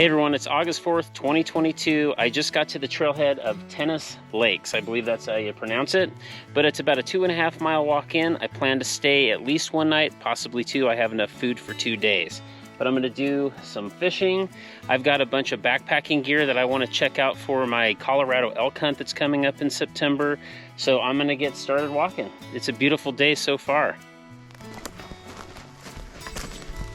Hey everyone, it's August 4th, 2022. I just got to the trailhead of Tenas Lakes. I believe that's how you pronounce it. But it's about a 2.5 mile walk in. I plan to stay at least one night, possibly two. I have enough food for 2 days. But I'm gonna do some fishing. I've got a bunch of backpacking gear that I wanna check out for my Colorado elk hunt that's coming up in September. So I'm gonna get started walking. It's a beautiful day so far.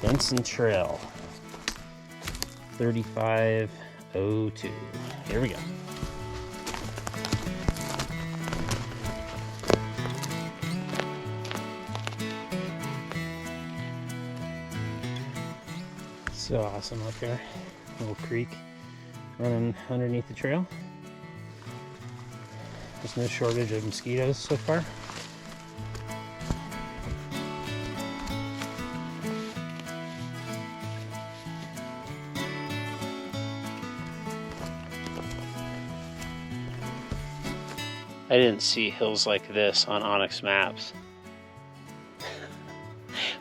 Benson Trail. 3502. Here we go. So awesome up here. Little creek running underneath the trail. There's no shortage of mosquitoes so far. I didn't see hills like this on Onyx maps.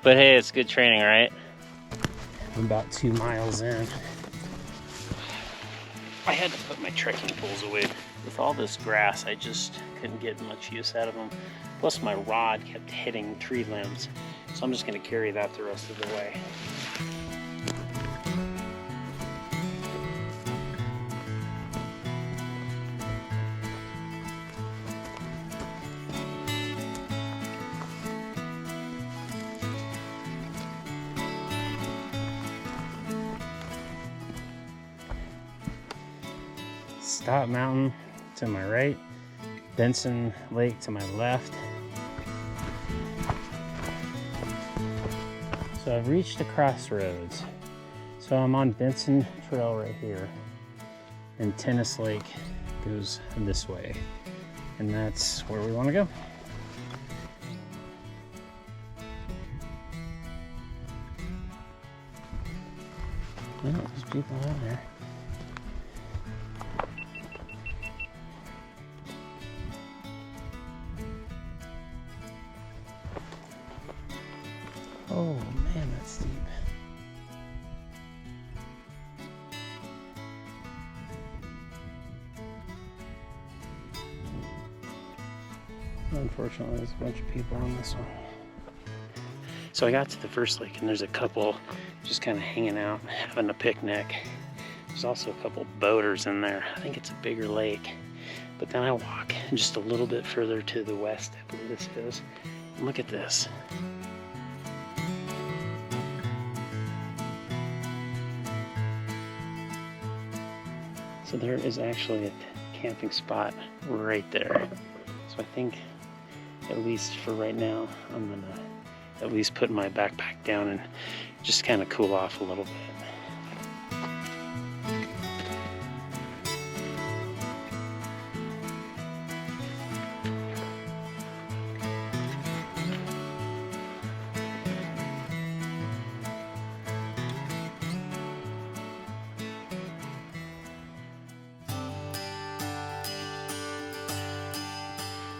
But hey, it's good training, right? I'm about 2 miles in. I had to put my trekking poles away. With all this grass, I just couldn't get much use out of them. Plus my rod kept hitting tree limbs. So I'm just gonna carry that the rest of the way. Stop Mountain to my right, Benson Lake to my left. So I've reached the crossroads. So I'm on Benson Trail right here, and Tenas Lake goes this way, and that's where we want to go. Oh, there's people out there. Oh man, that's steep. Unfortunately, there's a bunch of people on this one. So I got to the first lake and there's a couple just kind of hanging out, having a picnic. There's also a couple boaters in there. I think it's a bigger lake. But then I walk just a little bit further to the west, I believe this is. And look at this. So there is actually a camping spot right there. So I think, at least for right now, I'm gonna at least put my backpack down and just kind of cool off a little bit.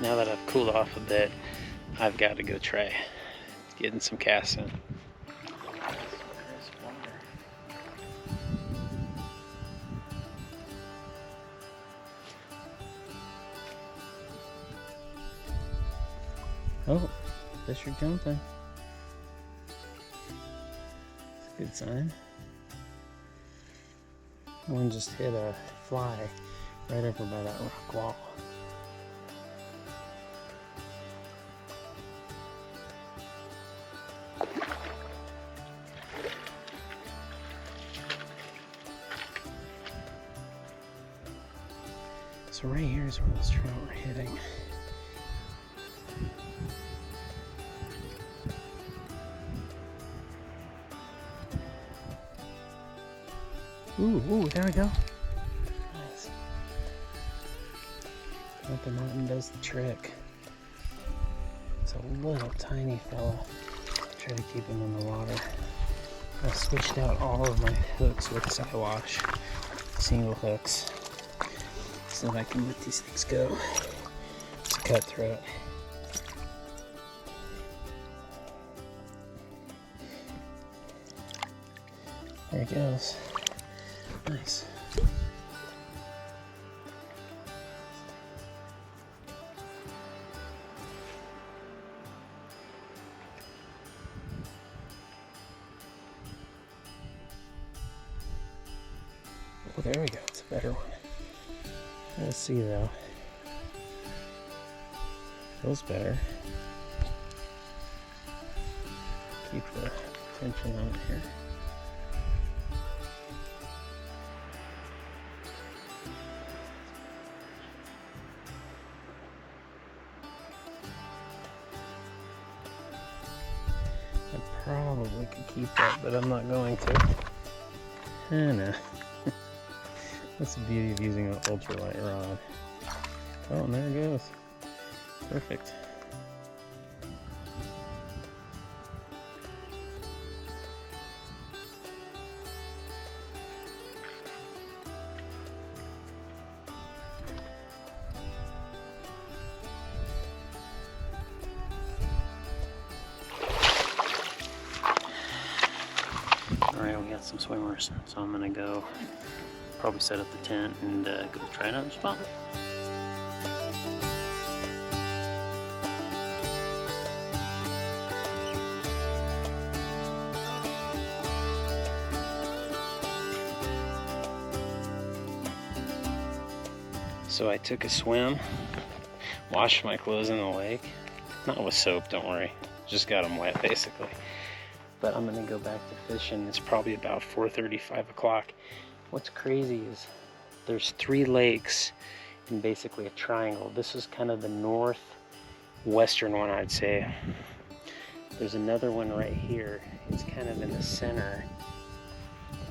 Now that I've cooled off a bit, I've got to go try getting some casts in. Oh, fish are jumping. It's a good sign. One just hit a fly right over by that rock wall. So right here is where those trout are hitting. Ooh, there we go. Nice. Up the mountain does the trick. It's a little tiny fella. Try to keep him in the water. I switched out all of my hooks with Siwash, single hooks, so that I can let these things go. It's a cutthroat. There he goes. Nice. Oh, there we go. It's a better one. We'll see though. Feels better. Keep the tension on it here. I probably could keep that, but I'm not going to. I know. That's the beauty of using an ultralight rod. Oh, and there it goes. Perfect. Alright, we got some swimmers, so I'm gonna go probably set up the tent and go try another spot. So I took a swim, washed my clothes in the lake, not with soap, don't worry, just got them wet basically. But I'm gonna go back to fishing. It's probably about 4:30, 5 o'clock. What's crazy is there's 3 lakes in basically a triangle. This is kind of the northwestern one, I'd say. There's another one right here. It's kind of in the center.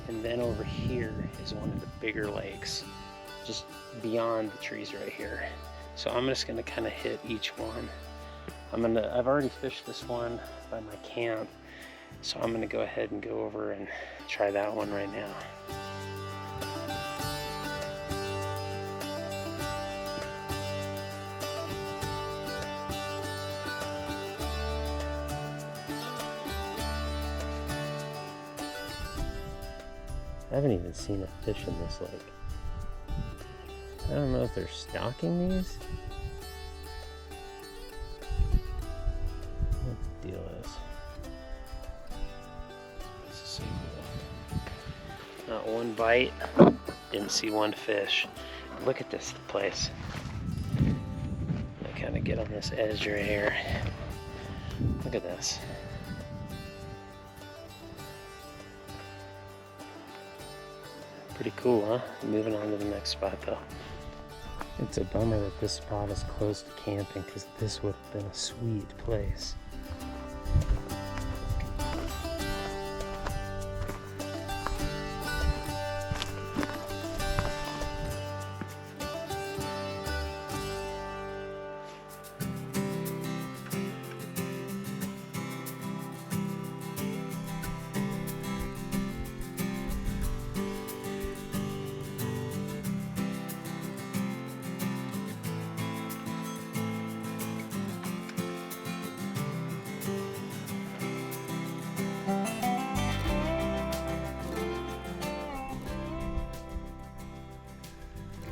And then over here is one of the bigger lakes, just beyond the trees right here. So I'm just gonna kind of hit each one. I've already fished this one by my camp, so I'm gonna go ahead and go over and try that one right now. I haven't even seen a fish in this lake. I don't know if they're stocking these. What the deal is. This is so cool. Not one bite. Didn't see one fish. Look at this place. I kind of get on this edge right here. Look at this. Pretty cool, huh? Moving on to the next spot though. It's a bummer that this spot is close to camping because this would have been a sweet place.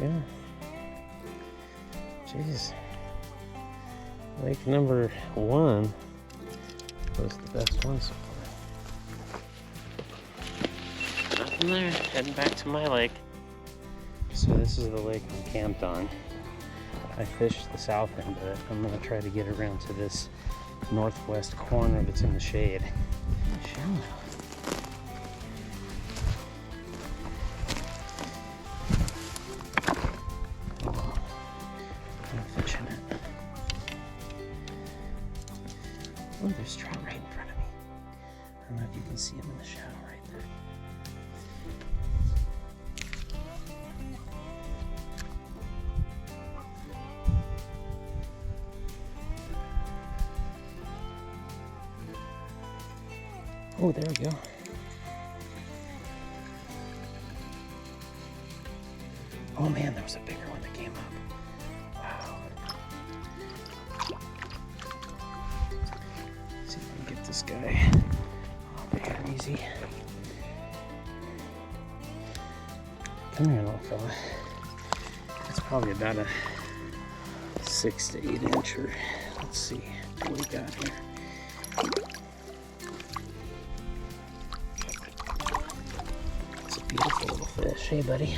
Yeah. Jeez. Lake number 1 was the best one so far. Nothing there. Heading back to my lake. So this is the lake I'm camped on. I fished the south end of it. I'm going to try to get around to this northwest corner that's in the shade. Shimano. Oh, there's trout right in front of me. I don't know if you can see them in the shadow right there. Oh, there we go. Oh man, there was a bigger one that came up. Wow. See if I can get this guy. Oh, big and easy. Come here, little fella. It's probably about a 6 to 8 incher. Let's see what we got here. It's a beautiful little fish. Hey, buddy.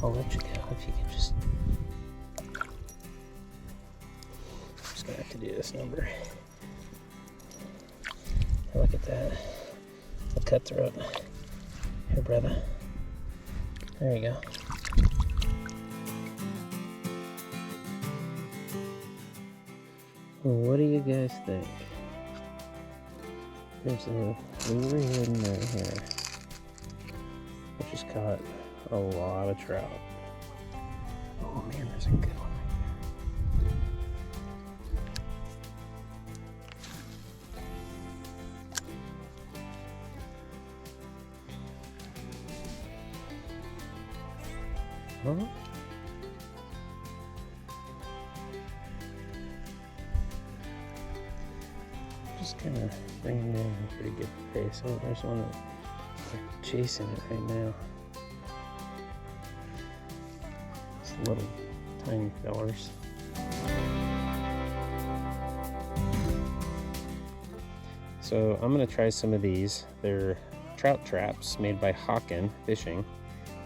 I'll let you go if you can just. I'm just gonna have to do this number. Look at that. A cutthroat. Here, brother. There you go. Well, what do you guys think? There's a lure hidden right here, which has caught a lot of trout. Oh man, there's a good one right there. Huh? Just kind of bringing it in a pretty good pace. Oh, there's one that they're chasing it right now. It's little tiny fellers. So I'm gonna try some of these. They're trout traps made by Hawken Fishing.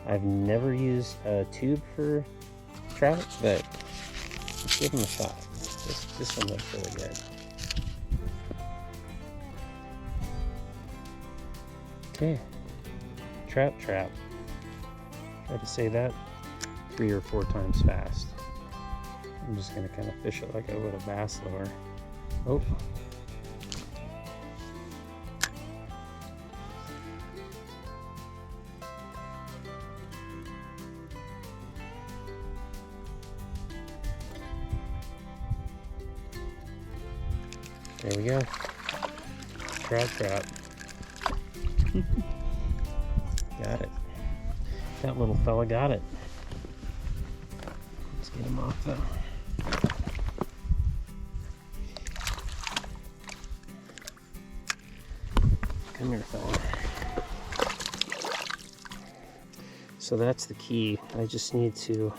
I've never used a tube for trout, but let's give them a shot. This one looks really good. Okay, trout trap. Try to say that 3 or 4 times fast. I'm just gonna kind of fish it like I would a bass lure. Oh. There we go. Trout trap. Got it. That little fella got it. Let's get him off though. Come here, fella. So that's the key. I just need to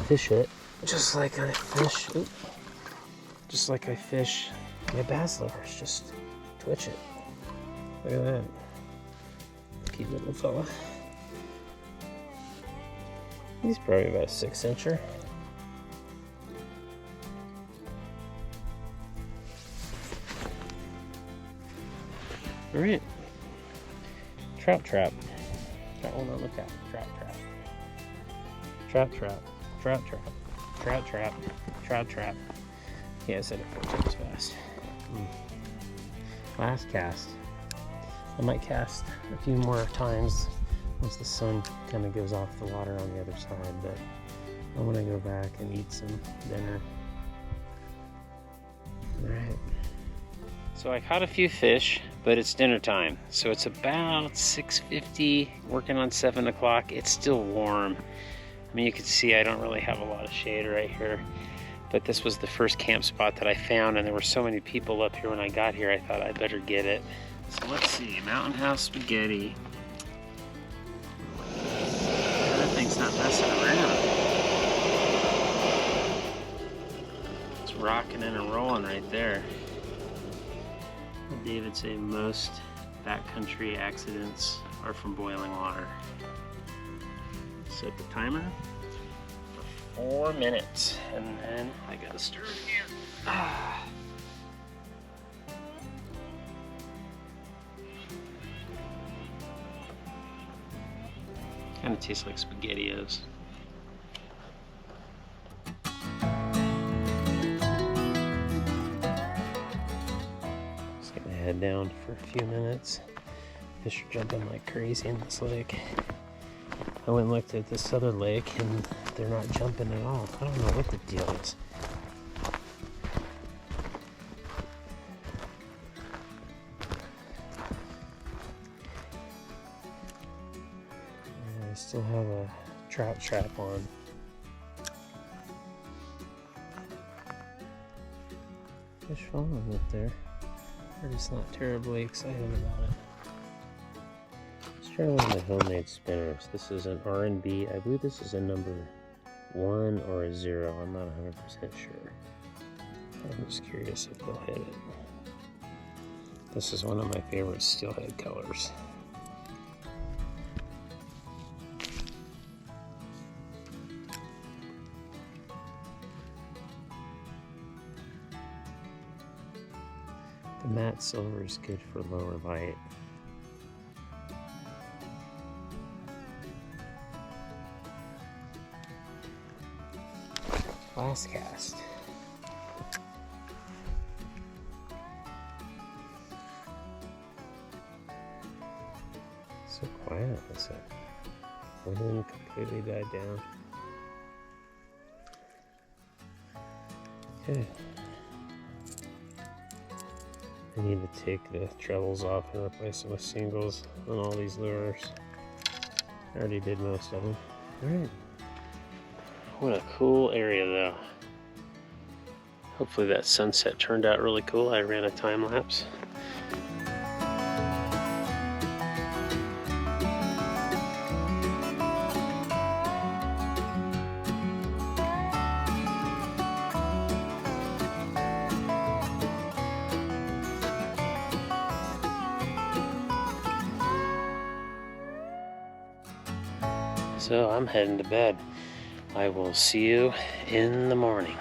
fish it just like I fish. Oop, just like I fish my bass lures. Just twitch it. Look at that. Cute little fella. He's probably about a 6 incher. All right. Trout trap. Got one on the tap. Trout trap. Trout trap. Trout trap. Trout trap. Trout trap. Yeah, I said it 4 times fast. Last cast. I might cast a few more times once the sun kind of goes off the water on the other side, but I want to go back and eat some dinner. Alright. So I caught a few fish, but it's dinner time. So it's about 6:50, working on 7 o'clock. It's still warm. I mean, you can see I don't really have a lot of shade right here, but this was the first camp spot that I found, and there were so many people up here when I got here, I thought I'd better get it. So let's see, Mountain House spaghetti. That thing's not messing around. It's rocking and rolling right there. David say most backcountry accidents are from boiling water. Set the timer for 4 minutes, and then I gotta stir it again. Kind of tastes like SpaghettiOs. Just gonna head down for a few minutes. Fish are jumping like crazy in this lake. I went and looked at this other lake and they're not jumping at all. I don't know what the deal is. I still have a trout trap on. Fish falling up there. They're just not terribly excited about it. Let's try one of my homemade spinners. This is an R&B. I believe this is a number 1 or a 0. I'm not 100% sure. I'm just curious if they'll hit it. This is one of my favorite steelhead colors. The matte silver is good for lower light. Last cast. So quiet, is it? Wind completely died down. Okay. I need to take the trebles off and replace them with singles on all these lures. I already did most of them. Alright. What a cool area though. Hopefully that sunset turned out really cool. I ran a time lapse. So I'm heading to bed. I will see you in the morning.